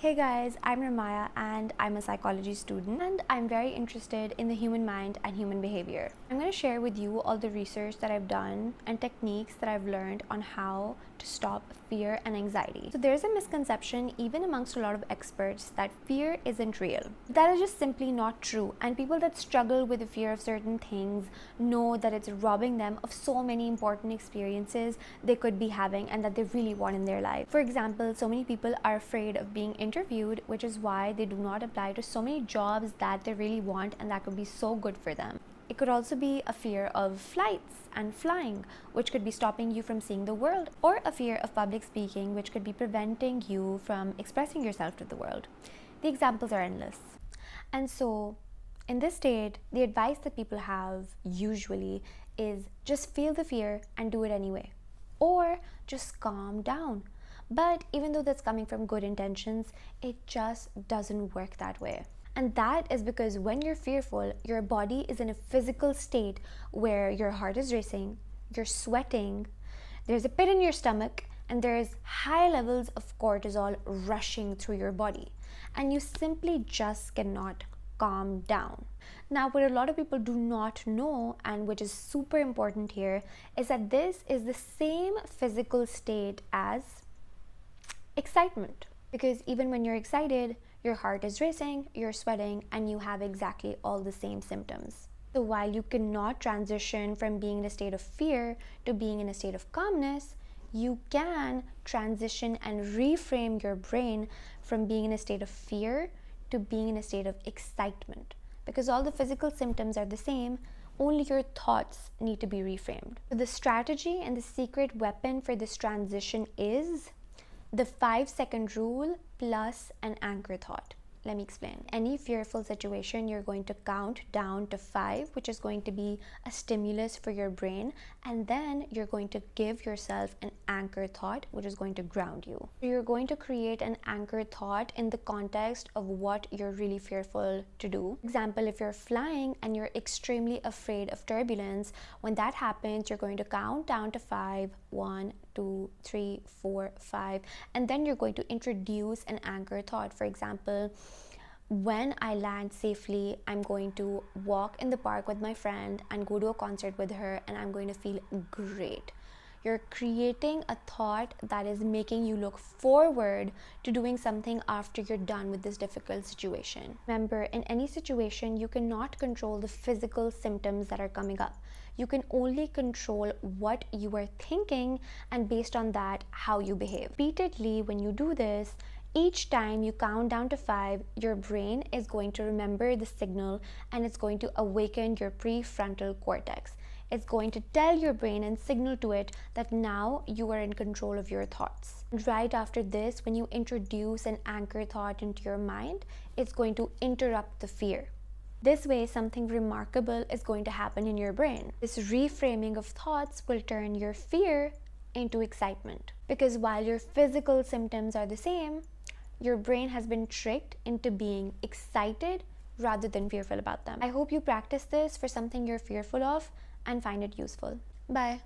Hey guys, I'm Ramaya and I'm a psychology student and I'm very interested in the human mind and human behavior. I'm going to share with you all the research that I've done and techniques that I've learned on how to stop fear and anxiety. So there's a misconception even amongst a lot of experts that fear isn't real. That is just simply not true, and people that struggle with the fear of certain things know that it's robbing them of so many important experiences they could be having and that they really want in their life. For example, so many people are afraid of being interviewed, which is why they do not apply to so many jobs that they really want and that could be so good for them. It could also be a fear of flights and flying, which could be stopping you from seeing the world, or a fear of public speaking, which could be preventing you from expressing yourself to the world. The examples are endless. And so, in this state, the advice that people have usually is just feel the fear and do it anyway, or just calm down. But even though that's coming from good intentions, it just doesn't work that way. And that is because when you're fearful, your body is in a physical state where your heart is racing, you're sweating, there's a pit in your stomach, and there's high levels of cortisol rushing through your body. And you simply just cannot calm down. Now, what a lot of people do not know, and which is super important here, is that this is the same physical state as excitement. Because even when you're excited, your heart is racing, you're sweating, and you have exactly all the same symptoms. So while you cannot transition from being in a state of fear to being in a state of calmness, you can transition and reframe your brain from being in a state of fear to being in a state of excitement. Because all the physical symptoms are the same, only your thoughts need to be reframed. So the strategy and the secret weapon for this transition is the 5-second rule plus an anchor thought. Let me explain. Any fearful situation, you're going to count down to 5, which is going to be a stimulus for your brain, and then you're going to give yourself an anchor thought, which is going to ground you. So you're going to create an anchor thought in the context of what you're really fearful to do. For example, if you're flying and you're extremely afraid of turbulence, when that happens, you're going to count down to 5, 1, 2, 3, 4, 5, and then you're going to introduce an anchor thought. For example, when I land safely, I'm going to walk in the park with my friend and go to a concert with her, and I'm going to feel great. You're creating a thought that is making you look forward to doing something after you're done with this difficult situation. Remember, in any situation, you cannot control the physical symptoms that are coming up. You can only control what you are thinking, and based on that, how you behave. Repeatedly, when you do this, each time you count down to 5, your brain is going to remember the signal and it's going to awaken your prefrontal cortex. It's going to tell your brain and signal to it that now you are in control of your thoughts. Right after this, when you introduce an anchor thought into your mind, it's going to interrupt the fear. This way, something remarkable is going to happen in your brain. This reframing of thoughts will turn your fear into excitement. Because while your physical symptoms are the same, your brain has been tricked into being excited rather than fearful about them. I hope you practice this for something you're fearful of and find it useful. Bye.